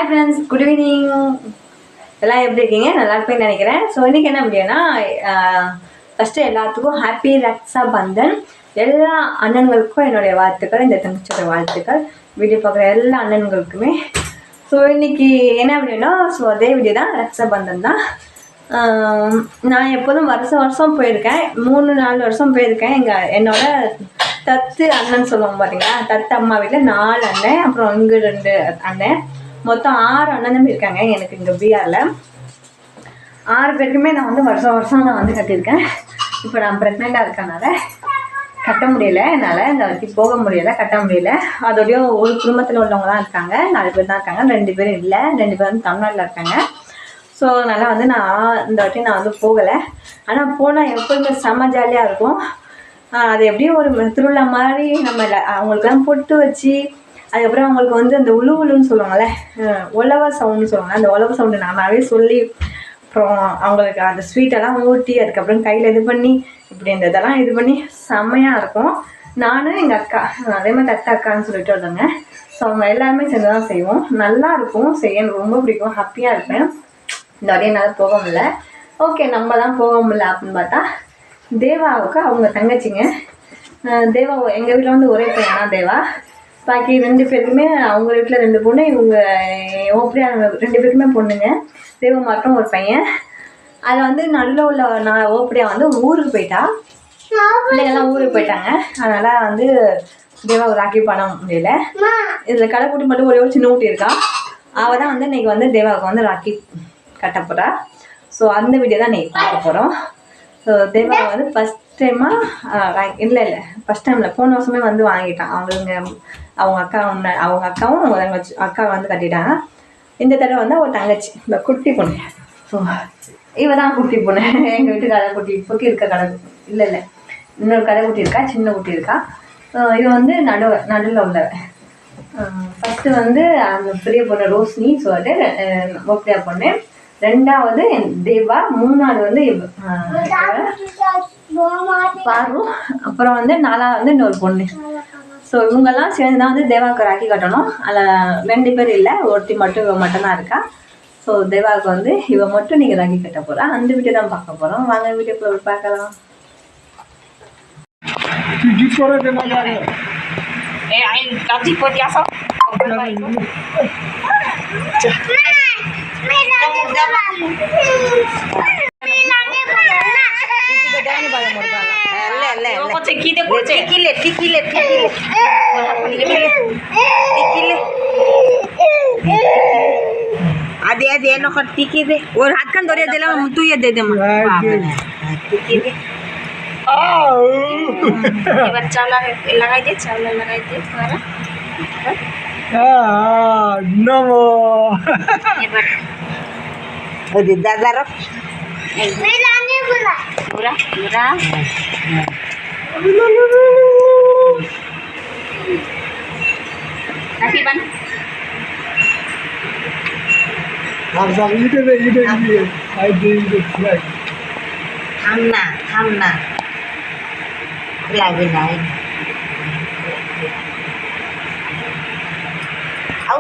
Hi friends, good evening. எல்லாம் எப்படி இருக்கீங்க? நல்லா இருப்பேன்னு நினைக்கிறேன். ஸோ இன்றைக்கி என்ன அப்படின்னா, ஃபஸ்ட்டு எல்லாத்துக்கும் ஹாப்பி ரக்ஷா பந்தன். எல்லா அண்ணன்களுக்கும் என்னுடைய வாழ்த்துக்கள், இந்த தங்கச்சியோட வாழ்த்துக்கள். வீடியோ பார்க்குற எல்லா அண்ணன்களுக்குமே. ஸோ இன்றைக்கி என்ன அப்படின்னா, ஸோ அதே வீடியோ தான், ரக்ஷா பந்தன் தான். நான் எப்போதும் வருஷம் போயிருக்கேன், 3-4 வருஷம் போயிருக்கேன். என்னோட தத்து அண்ணன் சொல்லுவோம் பார்த்தீங்களா, தத்து அம்மா வீட்டில் 4 அண்ணன், அப்புறம் இங்கே 2 அண்ணன், மொத்தம் 6 அண்ணனும் இருக்காங்க எனக்கு இங்கே பீகாரில். 6 பேருக்குமே நான் வந்து வருஷம் நான் வந்து கட்டியிருக்கேன். இப்போ நான் ப்ரெக்னெண்ட்டாக இருக்கனால கட்ட முடியலை, என்னால் இந்த வரைக்கும் போக முடியலை, கட்ட முடியல. அதோடய ஒரு குடும்பத்தில் உள்ளவங்க தான் இருக்காங்க, 4 பேர் தான் இருக்காங்க, 2 பேர் இல்லை, 2 பேர் வந்து தமிழ்நாட்டில் இருக்காங்க. ஸோ அதனால் வந்து நான் இந்த வாட்டி நான் வந்து போகலை. ஆனால் போனால் எப்போதுமே செம்ம ஜாலியாக இருக்கும். அது எப்படியும் ஒரு திருவிழா மாதிரி நம்ம அவங்களுக்கெல்லாம் பொட்டு வச்சு, அதுக்கப்புறம் அவங்களுக்கு வந்து அந்த உழுன்னு சொல்லுவாங்கள்ல, உழவ சவுண்டுன்னு சொல்லுவாங்க, அந்த உழவ சவுண்டு நானாகவே சொல்லி, அப்புறம் அவங்களுக்கு அந்த ஸ்வீட்டெல்லாம் ஊட்டி, அதுக்கப்புறம் கையில் இது பண்ணி, இப்படி இந்த இதெல்லாம் இது பண்ணி செம்மையாக இருக்கும். நானும் எங்கள் அக்கா, அதே மாதிரி தட்ட அக்கான்னு சொல்லிட்டு வந்தாங்க. ஸோ அவங்க எல்லாருமே சேர்ந்து தான் செய்வோம். நல்லா இருக்கும், செய்ய எனக்கு ரொம்ப பிடிக்கும், ஹாப்பியாக இருப்பேன். இந்த வாட்டி என்னால் போக முடியல. ஓகே, நம்ம தான் போக முடியல அப்படின்னு பார்த்தா, தேவாவுக்கு அவங்க தங்கச்சிங்க. தேவா எங்கள் வீட்டில் வந்து ஒரே பையன் தான் தேவா. பாக்கி 2 பேருக்குமே அவங்க வீட்டில் 2 பொண்ணு, இவங்க ஓப்படியா 2 பேருக்குமே பொண்ணுங்க. தேவா மட்டும் ஒரு பையன். அதில் வந்து நல்ல உள்ள நான் ஓப்படியா வந்து ஊருக்கு போயிட்டா, பிள்ளைங்கள்லாம் ஊருக்கு போயிட்டாங்க. அதனால் வந்து தேவாவை ராக்கி பண்ண முடியல. இதில் கடைக்குட்டி மட்டும் ஒரே ஒரு சின்ன ஊட்டி இருக்கா, அவள் தான் வந்து இன்றைக்கி வந்து தேவாவுக்கு வந்து ராக்கி கட்ட போகிறா. ஸோ அந்த வீடியோ தான் இன்றைக்கி பார்க்க போகிறோம். ஸோ தேவா வந்து ஃபஸ்ட் டைமாக இல்லை ஃபஸ்ட் டைமில் போன வருஷமே வந்து வாங்கிட்டான். அவங்க அக்காவும் அவங்க தங்கச்சி அக்கா வந்து கட்டிட்டாங்க. இந்த தடவை வந்து அவள் தங்கச்சி, இந்த குட்டி பொண்ணு. ஸோ இவ தான் குட்டி பொண்ணு. எங்கள் வீட்டு கடைக்குட்டி இப்போக்கி இருக்க கடை இல்லை, இன்னொரு கடைக்குட்டி இருக்கா, சின்ன குட்டி இருக்கா. இது வந்து நடுவில் உள்ள ஃபஸ்ட்டு வந்து அந்த பெரிய பொண்ணு ரோஷினி சொல்லிட்டு ஓப்படியா பொண்ணு, 2வது தேவா, 3வது வந்து பாரு, அப்புறம் வந்து 4வது வந்து இன்னொரு பொண்ணு. ஸோ இவங்கெல்லாம் சேர்ந்து தான் வந்து தேவாவுக்கு ராக்கி கட்டணும். அதில் 2 பேர் இல்லை, ஒருத்தி மட்டும் இவ மட்டும்தான் இருக்கா. ஸோ தேவாவுக்கு வந்து இவ மட்டும் நீங்கள் ராக்கி கட்ட போகிறா. அந்த வீடியோ தான் பார்க்க போகிறோம். வாங்க வீடியோக்குள்ள பார்க்கலாம். अदे नो टिकी दे और हाथ खान धरिया दिला तू ये दे दे टिकी दे এবার চালা লাগাই দে তোরা নমো এবার ওই দাদার মেলানে বলা পুরা নাকি বান आप सब इधर आई दे फ्लाइट थामना लागे ना आओ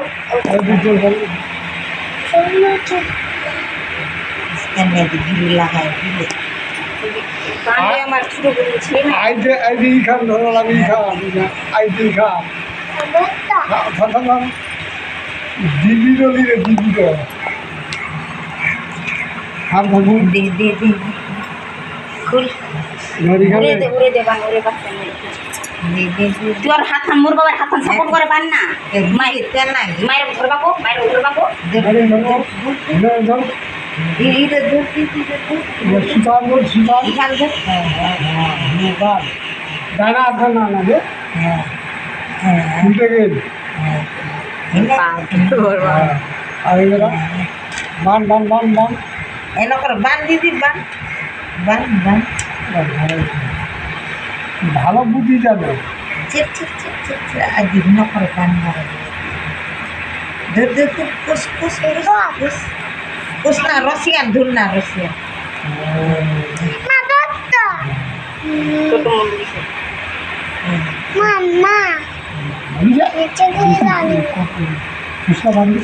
इसका में गिरी लगाए गिरी पानी हमार छोटे बड़े छे ना आईडी खान धरो लगी खा आईडी खा था दीदी डोली रे दीदी डो हम भगु दे खुल उरे दे बान उरे बात दे तोर हाथ मोर बाबार हाथ सपोर्ट करे बान ना माई तेन ना माइर धरबा को अरे नो इधर दो सुतार निकाल दे दाना खाना ना दे उल्टे गए अरे जरा बान एनो कर बान दीदी बान ভালো বুদ্ধি যাবে চিপ আর দিন করে বান মারে ধর কুস না রসিয়ান ধুল না রসিয়ান মা বাবা ছোট মুন্ডি মাম্মা নিচে গিয়ে দাঁড়িয়ে কুসা বান্ধি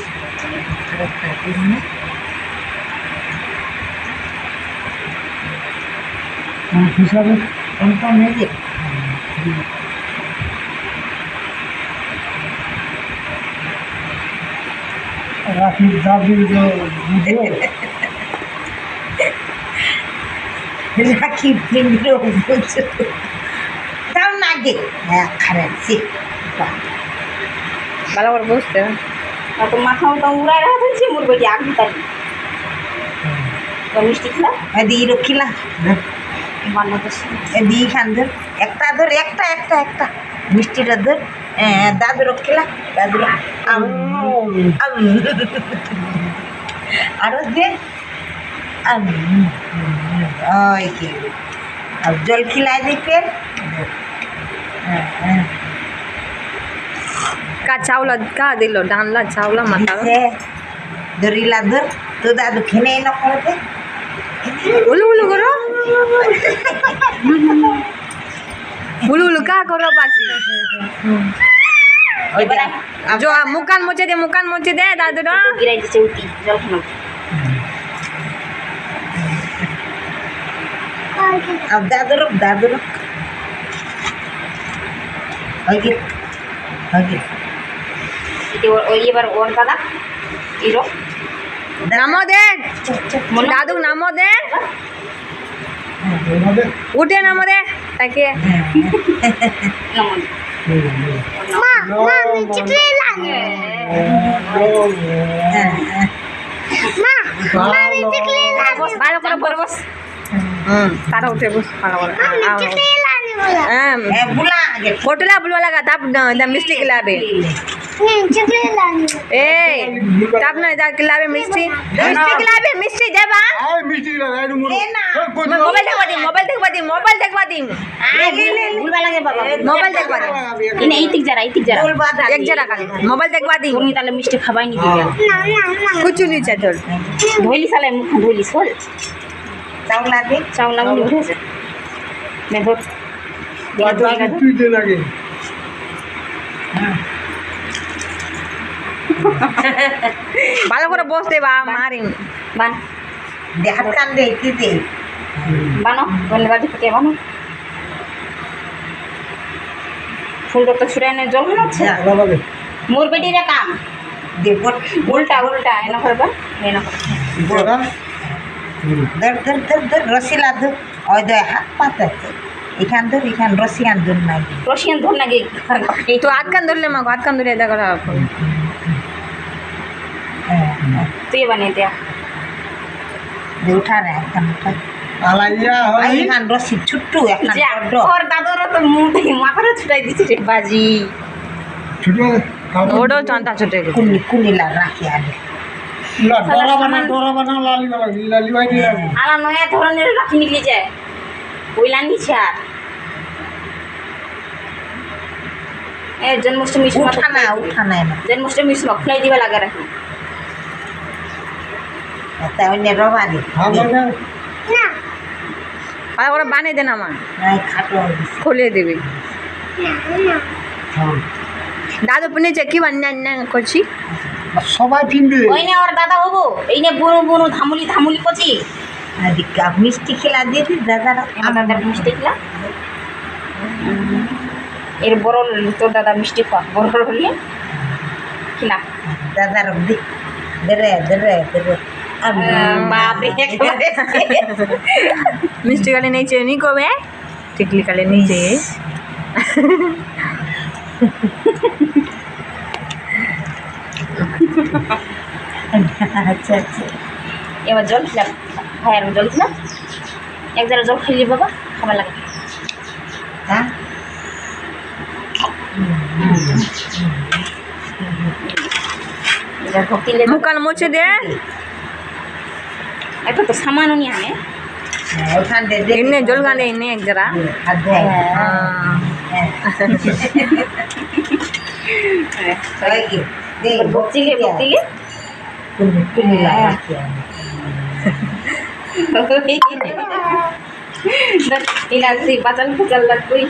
হিসাবে কনফার্ম হয়ে যে রাখি দাবি বুঝলো রাখি ফিঙ্গিরও বুঝছো তাও না গে হ্যাঁ খারাপ সে ভালো করে বুঝতে তো মাথাও তো উড়াই রাখছে মোর বেটি আগ তারি মিষ্টি খিলা এদিকে রখিলা বানো তো এদিকে খান ধর একটা ধর একটা একটা একটা মিষ্টিটা ধর দাদু রখিলা দাদু আরো দে ওই কি আর জল খিলাই দি ফের का चावला का दिलो डानला चावला माता धरिला धर तो दादू खेने न करते उलू उलू करो उलू उलू का करो पाची जो मुकान मोचे दे दादू ना गिराई दिছে উতি জল খানো अब दादू रुक ओके itu ये बार और दादा इरो नामो दे दादू नामो दे उठे नामो दे ताकि ভালো করে পড়ে বস তারা উঠে বস ভালো করে बुला फोटोला बुलवा लगा तब मिस्टी खिलाबे ए तब ना जा खिलाबे मिस्टी मिस्टी देबा মিষ্টি লাগাই মুড়ো मोबाइल देखवा दी बुलवा लगे बाबा मोबाइल देखवा दी इने इतिक जरा बुलवा दा एक जरा खाली मोबाइल देखवा दी उनी ताले मिष्टी खाबाई नहीं दिया कुछ नहीं चाहिए धोली साले मुख धोली सोल चावला मुनी उठे से मैं धो তুই দে লাগে ভালো করে বসতে বা মারি বান দে হাত কান দে কি দে বানো ধন্যবাদ দিতে বানো ফুল তো ছুড়ানে জল না আছে লাগে মোর বেটির কাম দে উল্টা এনা করবা এনা বড়া ধর রসিলা ধর ওই দে হাত পাতে এখান ধর এখান রসিয়ান ধর নাকি तो हाथ कान धरले मग हाथ कान धरे देखो তুই বানিয়ে দে উঠা রে এখন উঠা আলাইয়া হয় এখান রসি ছুট্টু এখন और दादर तो मुंह माथार छुटाई दिछि रे बाजी ছোট ओडो चंता छुटे কুনিলা রাখি আলে ডরা বানা লালি ভাই দিয়ে আলা নয়া ধরনের রাখি নিয়ে যায় ওইলা নিছে আর এ জন্মাষ্টমী উঠানা জন্মাষ্টমী সময় খুলাই দিবা লাগা রাখি তাই অন্য রবা দি আমরা ভালো করে বানিয়ে দেন আমার খাটো খুলে দিবি দাদু পুনে কি বান্না করছি সবাই কিনবে ওই না ওর দাদা হবো এই নে বুড়ো বুড়ো ধামুলি করছি মিষ্টি খেলা দিয়ে দিস দাদারা আমার দাদার মিষ্টি খেলা এর বড় তোর দাদা মিষ্টি খা বড় হলে খেলা দাদার দি দরে বাপরে मिस्टी काले नहीं चाहिए नहीं को बे टिकली काले नहीं चाहिए আচ্ছা এবার জল খেলাম ভাইয়ের জল খেলাম এক জায়গায় জল খেলি বাবা খাবার লাগে হ্যাঁ मुकान मुझे दे এটা তো সামান্য নিয়ে আনে ওখান থেকে इन्ने जल गाने इन्ने एक जरा ভক্তিলে ইলাসি বাচাল ফুচাল লাগবই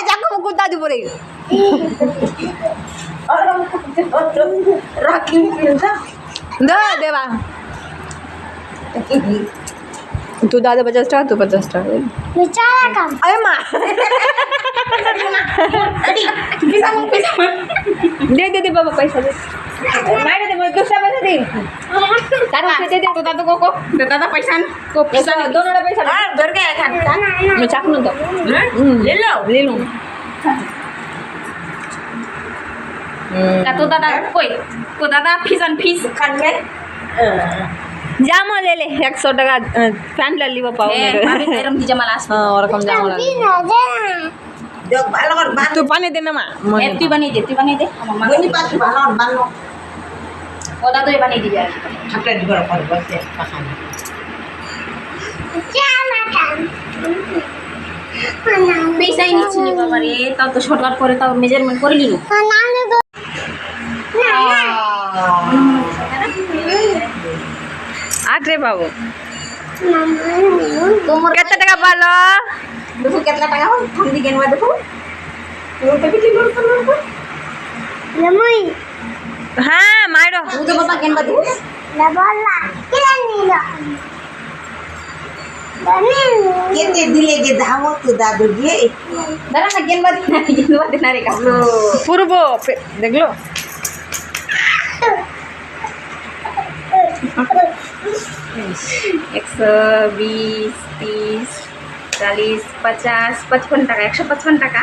যাকো কুত্তা দিব রে রাখি दे देवा तू दादा 50 टाका तू 50 टाका अरे माँ दे दे बाबा पैसा दे मारे दे मुझे दूसरा पैसा दे तारा दे दे तो दादा को दादा पैसा को पैसा दोनों का पैसा घर गया खान मैं चाकू ना तो ले लो तो दादा कोई तो दादा फीस एंड फीस खान में जामा ले ले 100 टाका फैन ले ली पाओ भाभी तेरम की जमा लास्ट हां और कम जामा देख ভালো করে বান तू पानी देना मां তুই বানিয়ে দে আমার মা বনি পাচ্ছি ভালো বানো ও দাদুই বানিয়ে দিবি আর ঠাকুর দিবার পর বসে পাখানি পয়সাই নিচ্ছি নি বাবা রে তাও তো শর্টকাট করে তাও মেজারমেন্ট করে নিল आठ रे बाबू তোমার कितना टाका पालो देखो कितना টাকা हो ठंडी गेन में देखो वो कभी की लोड करना को लमई हाँ मारो वो तो बाबा गेन में देखो La bola. Kila nila. केते दिले के धावो तो दादू ये दादा का गेन में देना रे का पूर्वो देख लो 120 30 40 50 55 টাকা 155 টাকা